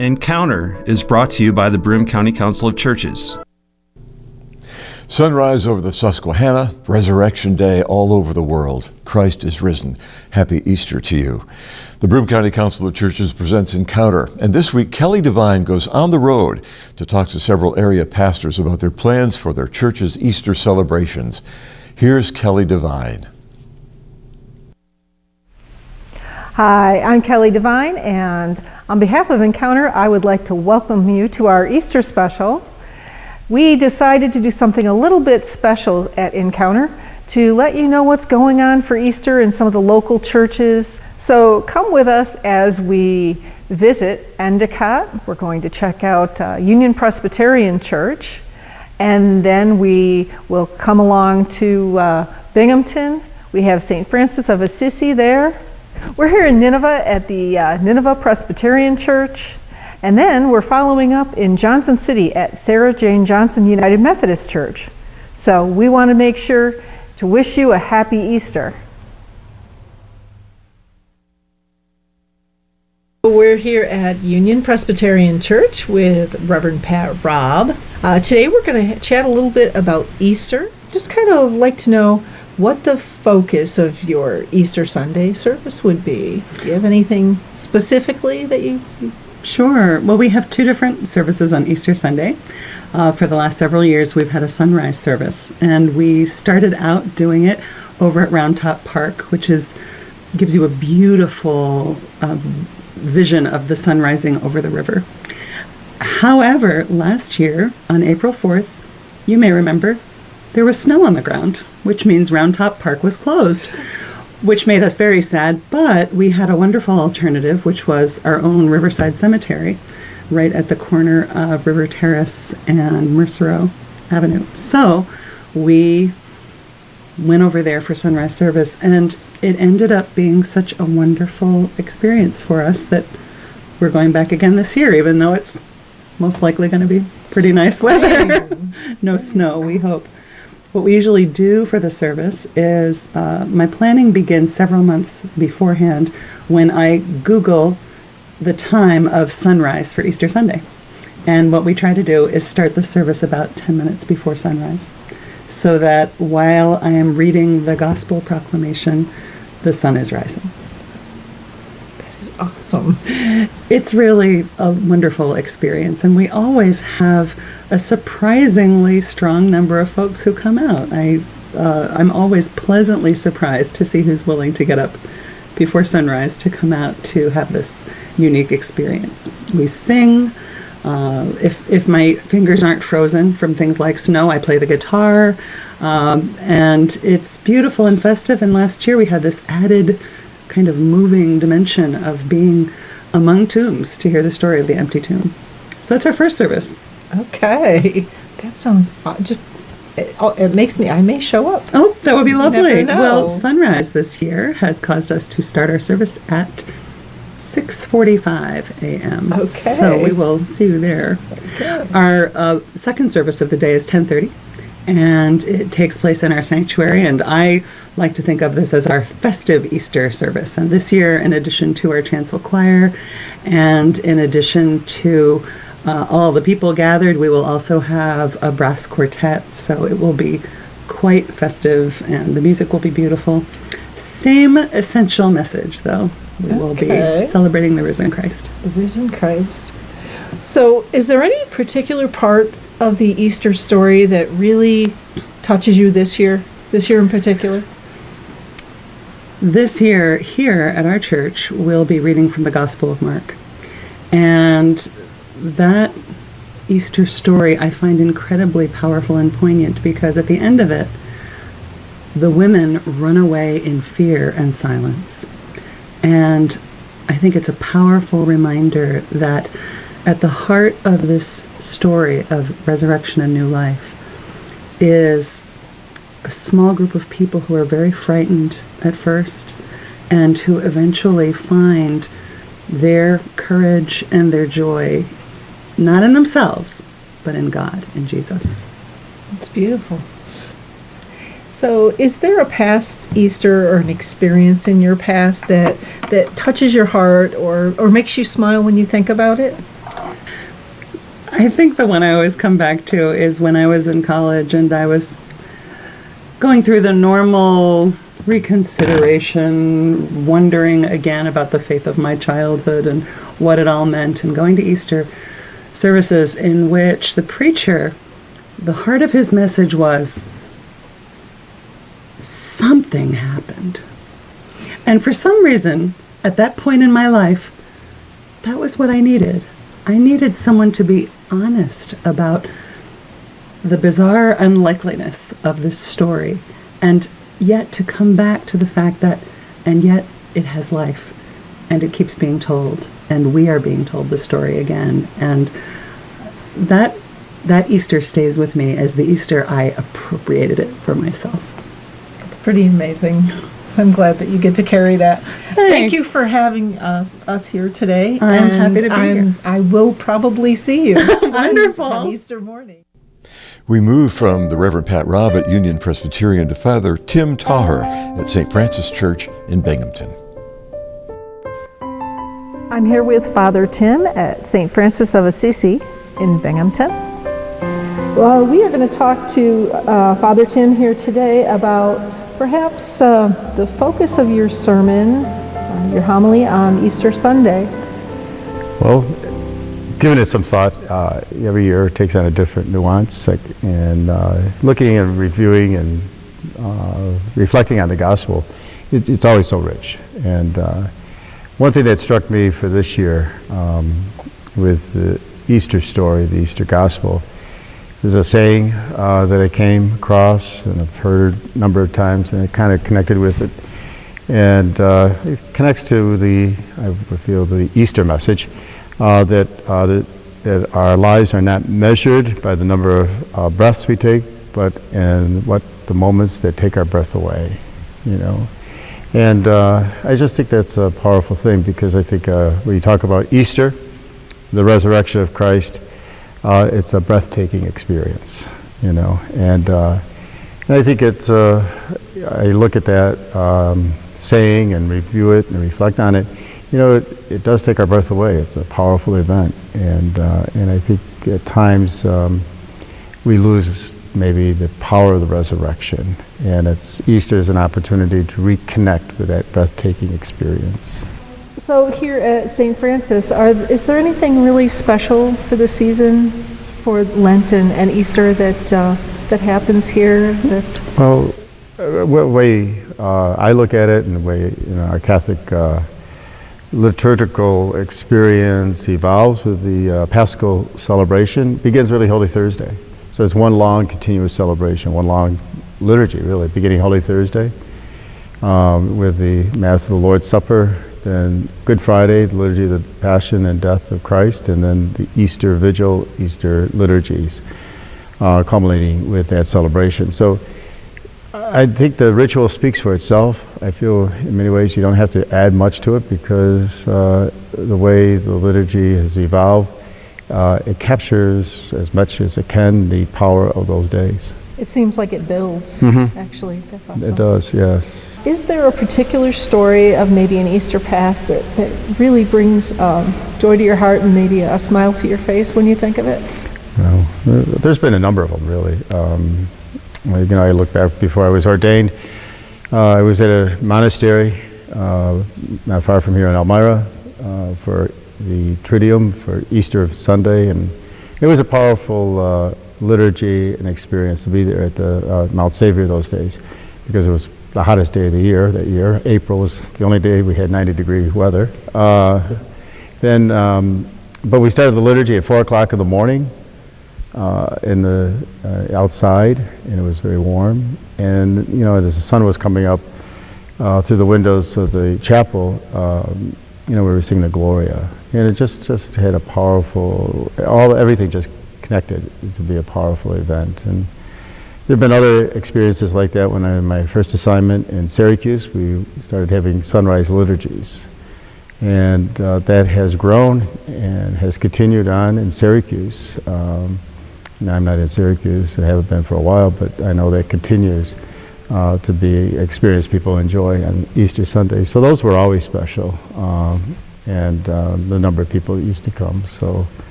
Encounter is brought to you by the Broome County Council of Churches. Sunrise over the Susquehanna, Resurrection Day all over the world. Christ is risen. Happy Easter to you. The Broome County Council of Churches presents Encounter, and this week Kelly DeVine goes on the road to talk to several area pastors about their plans for their church's Easter celebrations. Here's Kelly DeVine. Hi, I'm Kelly DeVine, and on behalf of Encounter, I would like to welcome you to our Easter special. We decided to do something a little bit special at Encounter to let you know what's going on for Easter in some of the local churches. So come with us as we visit Endicott. We're going to check out Union Presbyterian Church, and then we will come along to Binghamton. We have St. Francis of Assisi there. We're here in Nineveh at the Nineveh Presbyterian Church, and then we're following up in Johnson City at Sarah Jane Johnson United Methodist Church. So we want to make sure to wish you a happy Easter. We're here at Union Presbyterian Church with Reverend Pat Raube. Today we're going to chat a little bit about Easter. Just kind of like to know what the focus of your Easter Sunday service would be. Do you have anything specifically that you... Sure. Well, we have two different services on Easter Sunday. For the last several years, we've had a sunrise service, and we started out doing it over at Round Top Park, which gives you a beautiful vision of the sun rising over the river. However, last year, on April 4th, you may remember, there was snow on the ground, which means Round Top Park was closed, which made us very sad, but we had a wonderful alternative, which was our own Riverside Cemetery, right at the corner of River Terrace and Mercereau Avenue. So we went over there for sunrise service, and it ended up being such a wonderful experience for us that we're going back again this year, even though it's most likely going to be pretty nice weather. No snow, we hope. What we usually do for the service is my planning begins several months beforehand when I Google the time of sunrise for Easter Sunday. And what we try to do is start the service about 10 minutes before sunrise, so that while I am reading the gospel proclamation, the sun is rising. That is awesome. It's really a wonderful experience, and we always have a surprisingly strong number of folks who come out. I'm always pleasantly surprised to see who's willing to get up before sunrise to come out to have this unique experience. We sing. If my fingers aren't frozen from things like snow, I play the guitar, and it's beautiful and festive. And last year we had this added kind of moving dimension of being among tombs to hear the story of the empty tomb. So that's our first service. Okay, that sounds it makes me, I may show up. Oh, that would be lovely. You never know. Well, sunrise this year has caused us to start our service at 6:45 a.m. Okay. So we will see you there. Okay. Our second service of the day is 10:30, and it takes place in our sanctuary, and I like to think of this as our festive Easter service. And this year, in addition to our chancel choir, and in addition to all the people gathered, we will also have a brass quartet, so it will be quite festive, and the music will be beautiful. Same essential message, though. We will be celebrating the risen Christ. The risen Christ. So is there any particular part of the Easter story that really touches you this year in particular? This year, here at our church, we'll be reading from the Gospel of Mark. And that Easter story I find incredibly powerful and poignant, because at the end of it, the women run away in fear and silence. And I think it's a powerful reminder that at the heart of this story of resurrection and new life is a small group of people who are very frightened at first, and who eventually find their courage and their joy not in themselves, but in God, in Jesus. It's beautiful. So is there a past Easter or an experience in your past that touches your heart or makes you smile when you think about it? I think the one I always come back to is when I was in college and I was going through the normal reconsideration, wondering again about the faith of my childhood and what it all meant, and going to Easter services in which the preacher, the heart of his message was, something happened. And for some reason, at that point in my life, that was what I needed. I needed someone to be honest about the bizarre unlikeliness of this story, and yet to come back to the fact that, and yet it has life, and it keeps being told, and we are being told the story again. And that Easter stays with me as the Easter I appropriated it for myself. It's pretty amazing. I'm glad that you get to carry that. Thanks. Thank you for having us here today. I'm happy to be here. I will probably see you Wonderful. on Easter morning. We move from the Reverend Pat Raube at Union Presbyterian to Father Tim Taugher at St. Francis Church in Binghamton. I'm here with Father Tim at St. Francis of Assisi in Binghamton. Well, we are going to talk to Father Tim here today about perhaps the focus of your sermon, your homily on Easter Sunday. Well, giving it some thought, every year it takes on a different nuance, and looking and reviewing and reflecting on the gospel, it's always so rich. And one thing that struck me for this year with the Easter story, the Easter gospel, there's a saying that I came across and I've heard a number of times, and I kind of connected with it. And it connects to I feel, the Easter message, that our lives are not measured by the number of breaths we take, but in what the moments that take our breath away, you know. And I just think that's a powerful thing, because I think when you talk about Easter, the resurrection of Christ, it's a breathtaking experience, you know. And I think it's, I look at that saying and review it and reflect on it, you know, it does take our breath away. It's a powerful event. And I think at times we lose maybe the power of the resurrection. And Easter is an opportunity to reconnect with that breathtaking experience. So here at St. Francis, is there anything really special for the season, for Lent and Easter that happens here? Well, the way I look at it, and the way our Catholic liturgical experience evolves with the Paschal celebration, begins really Holy Thursday. So it's one long continuous celebration, one long liturgy really, beginning Holy Thursday with the Mass of the Lord's Supper, then Good Friday, the liturgy of the Passion and Death of Christ, and then the Easter Vigil, Easter liturgies, culminating with that celebration. So I think the ritual speaks for itself. I feel in many ways you don't have to add much to it, because the way the liturgy has evolved, it captures as much as it can the power of those days. It seems like it builds, actually. That's awesome. It does, yes. Is there a particular story of maybe an Easter past that really brings joy to your heart and maybe a smile to your face when you think of it? Well, there's been a number of them, really. I look back before I was ordained. I was at a monastery not far from here in Elmira for the Triduum for Easter Sunday, and it was a powerful liturgy and experience to be there at the Mount Savior those days, because it was the hottest day of the year that year. April was the only day we had 90-degree weather. But we started the liturgy at 4 o'clock in the morning in the outside, and it was very warm. And as the sun was coming up through the windows of the chapel, we were singing the Gloria, and it just had a powerful, everything just connected to be a powerful event. And there have been other experiences like that. When I had my first assignment in Syracuse, we started having sunrise liturgies, and that has grown and has continued on in Syracuse. Now I'm not in Syracuse, I haven't been for a while, but I know that continues to be experience people enjoy on Easter Sunday. So those were always special, and the number of people that used to come. So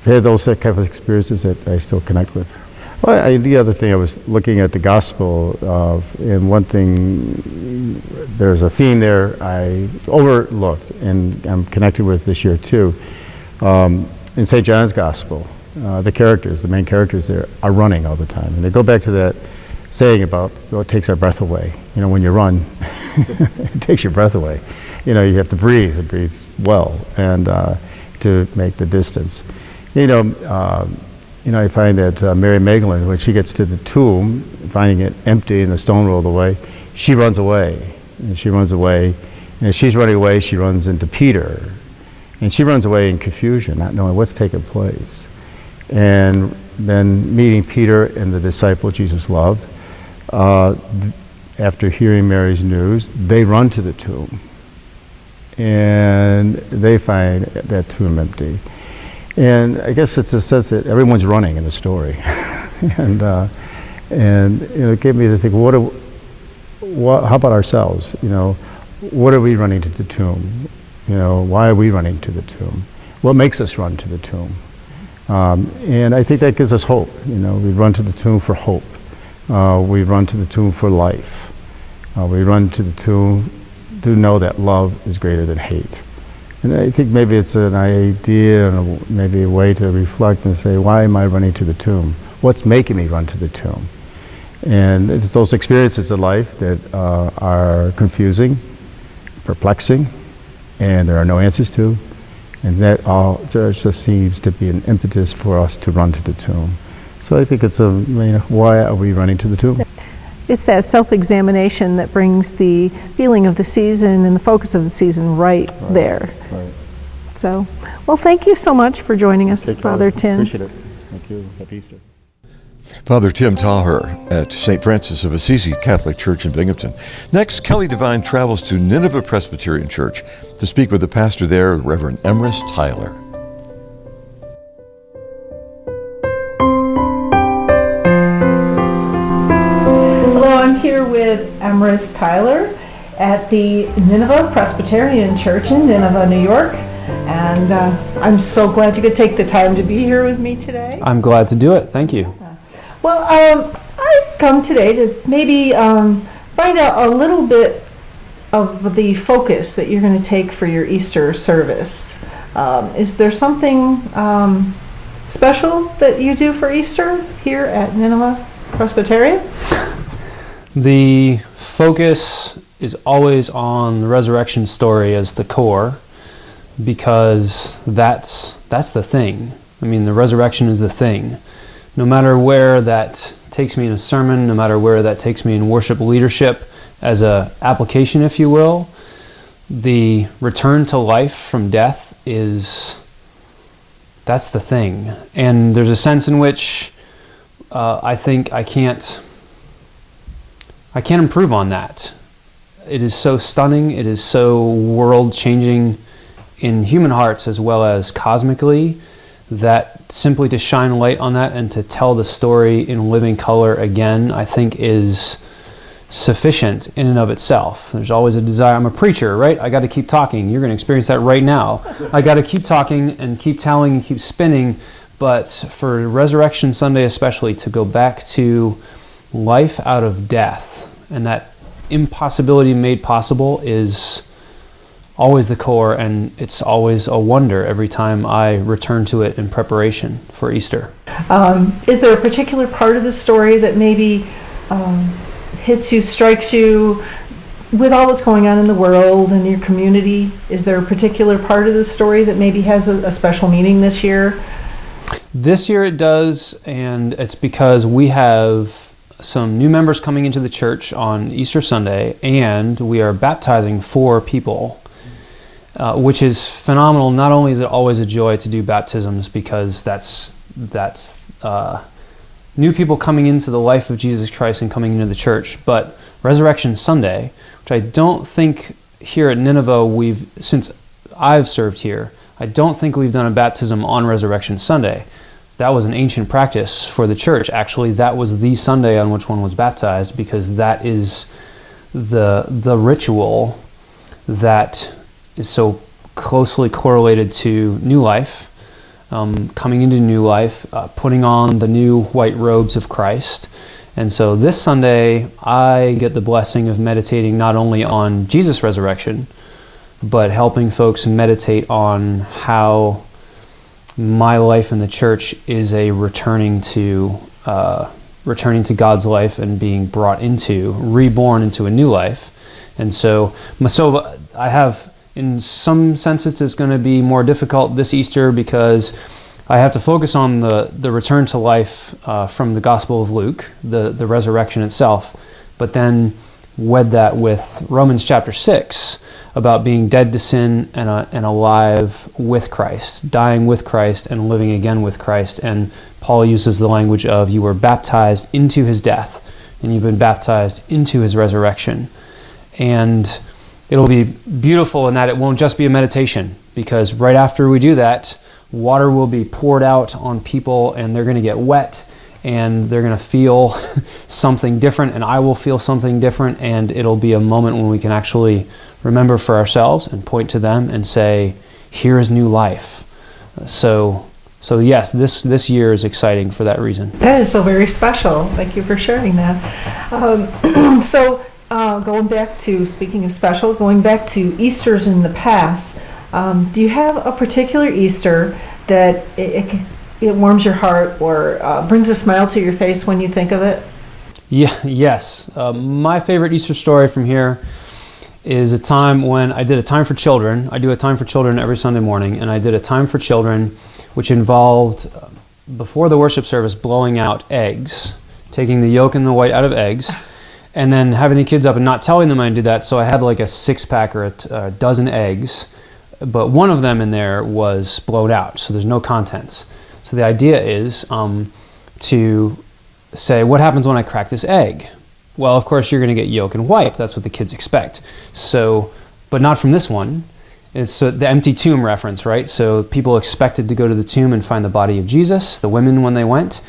had those type of experiences that I still connect with. Well, the other thing, I was looking at the gospel, and one thing, there's a theme there I overlooked, and I'm connected with this year too. In St. John's gospel, the main characters there, are running all the time. And they go back to that saying about, well, it takes our breath away. You know, when you run, it takes your breath away. You know, you have to breathe, and breathe well, and to make the distance. I find that Mary Magdalene, when she gets to the tomb, finding it empty and the stone rolled away, she runs away. And she runs away. And as she's running away, she runs into Peter. And she runs away in confusion, not knowing what's taking place. And then meeting Peter and the disciple Jesus loved, after hearing Mary's news, they run to the tomb. And they find that tomb empty. And I guess it's a sense that everyone's running in the story. and it gave me to think, how about ourselves? What are we running to the tomb? Why are we running to the tomb? What makes us run to the tomb? And I think that gives us hope. We run to the tomb for hope. We run to the tomb for life. We run to the tomb to know that love is greater than hate. And I think maybe it's an idea and maybe a way to reflect and say, why am I running to the tomb? What's making me run to the tomb? And it's those experiences of life that are confusing, perplexing, and there are no answers to. And that all just seems to be an impetus for us to run to the tomb. So I think it's why are we running to the tomb? It's that self-examination that brings the feeling of the season and the focus of the season right there. Right. So, well, thank you so much for joining us, Father Tim. Appreciate it. Thank you. Happy Easter. Father Tim Taugher at St. Francis of Assisi Catholic Church in Binghamton. Next, Kelly DeVine travels to Nineveh Presbyterian Church to speak with the pastor there, Reverend Emrys Tyler. I'm here with Emrys Tyler at the Nineveh Presbyterian Church in Nineveh, New York. And I'm so glad you could take the time to be here with me today. I'm glad to do it. Thank you. Well, I've come today to maybe find out a little bit of the focus that you're going to take for your Easter service. Is there something special that you do for Easter here at Nineveh Presbyterian? The focus is always on the resurrection story as the core, because that's the thing. I mean, the resurrection is the thing. No matter where that takes me in a sermon, no matter where that takes me in worship leadership, as a application, if you will, the return to life from death that's the thing. And there's a sense in which I think I can't improve on that. It is so stunning, it is so world-changing in human hearts as well as cosmically, that simply to shine a light on that and to tell the story in living color again, I think is sufficient in and of itself. There's always a desire. I'm a preacher, right? I got to keep talking. You're going to experience that right now. I got to keep talking and keep telling and keep spinning. But for Resurrection Sunday especially, to go back to life out of death and that impossibility made possible is always the core, and it's always a wonder every time I return to it in preparation for Easter. Is there a particular part of the story that maybe hits you, strikes you, with all that's going on in the world and your community? Is there a particular part of the story that maybe has a special meaning this year? This year it does, and it's because we have some new members coming into the church on Easter Sunday, and we are baptizing 4 people, which is phenomenal. Not only is it always a joy to do baptisms because that's new people coming into the life of Jesus Christ and coming into the church, but Resurrection Sunday, which I don't think here at Nineveh since I've served here, I don't think we've done a baptism on Resurrection Sunday. That was an ancient practice for the church. Actually, that was the Sunday on which one was baptized, because that is the ritual that is so closely correlated to new life, coming into new life, putting on the new white robes of Christ. And so this Sunday, I get the blessing of meditating not only on Jesus' resurrection, but helping folks meditate on how my life in the church is a returning to God's life and being reborn into a new life. And so I have, in some senses, it's going to be more difficult this Easter because I have to focus on the return to life from the Gospel of Luke, the resurrection itself, but then wed that with Romans chapter 6 about being dead to sin and alive with Christ, dying with Christ and living again with Christ. And Paul uses the language of you were baptized into his death and you've been baptized into his resurrection. And it'll be beautiful in that it won't just be a meditation, because right after we do that, water will be poured out on people and they're going to get wet and they're going to feel something different, and I will feel something different, and it'll be a moment when we can actually remember for ourselves and point to them and say, here is new life. So yes, this year is exciting for that reason. That is so very special. Thank you for sharing that. Going back to, speaking of special, going back to Easters in the past, do you have a particular Easter that it warms your heart or brings a smile to your face when you think of it? Yes. My favorite Easter story from here is a time when I did a time for children. I do a time for children every Sunday morning, and I did a time for children which involved, before the worship service, blowing out eggs, taking the yolk and the white out of eggs, and then having the kids up and not telling them I did that. So I had like a 6-pack or a dozen eggs, but one of them in there was blown out, so there's no contents. So the idea is to say, what happens when I crack this egg? Well, of course, you're going to get yolk and white. That's what the kids expect. So, but not from this one. It's the empty tomb reference, right? So people expected to go to the tomb and find the body of Jesus, the women when they went,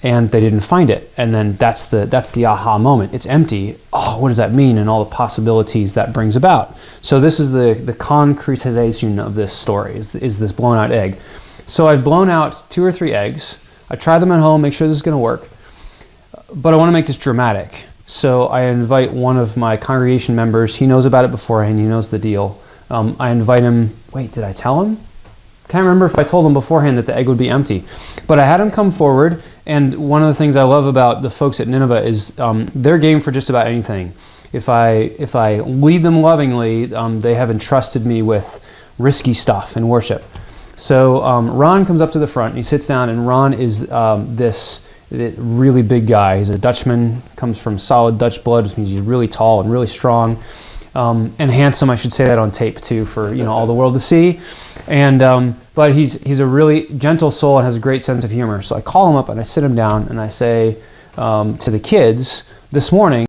and they didn't find it. And then that's the aha moment. It's empty. Oh, what does that mean? And all the possibilities that brings about. So this is the concretization of this story, is this blown out egg. So I've blown out 2 or 3 eggs. I try them at home, make sure this is going to work. But I want to make this dramatic. So I invite one of my congregation members. He knows about it beforehand. He knows the deal. I invite him. Wait, did I tell him? Can't remember if I told him beforehand that the egg would be empty. But I had him come forward. And one of the things I love about the folks at Nineveh is they're game for just about anything. If I lead them lovingly, they have entrusted me with risky stuff in worship. So Ron comes up to the front and he sits down, and Ron is this really big guy. He's a Dutchman, comes from solid Dutch blood, which means he's really tall and really strong, and handsome. I should say that on tape too, for all the world to see. And but he's a really gentle soul and has a great sense of humor. So I call him up and I sit him down and I say to the kids, this morning,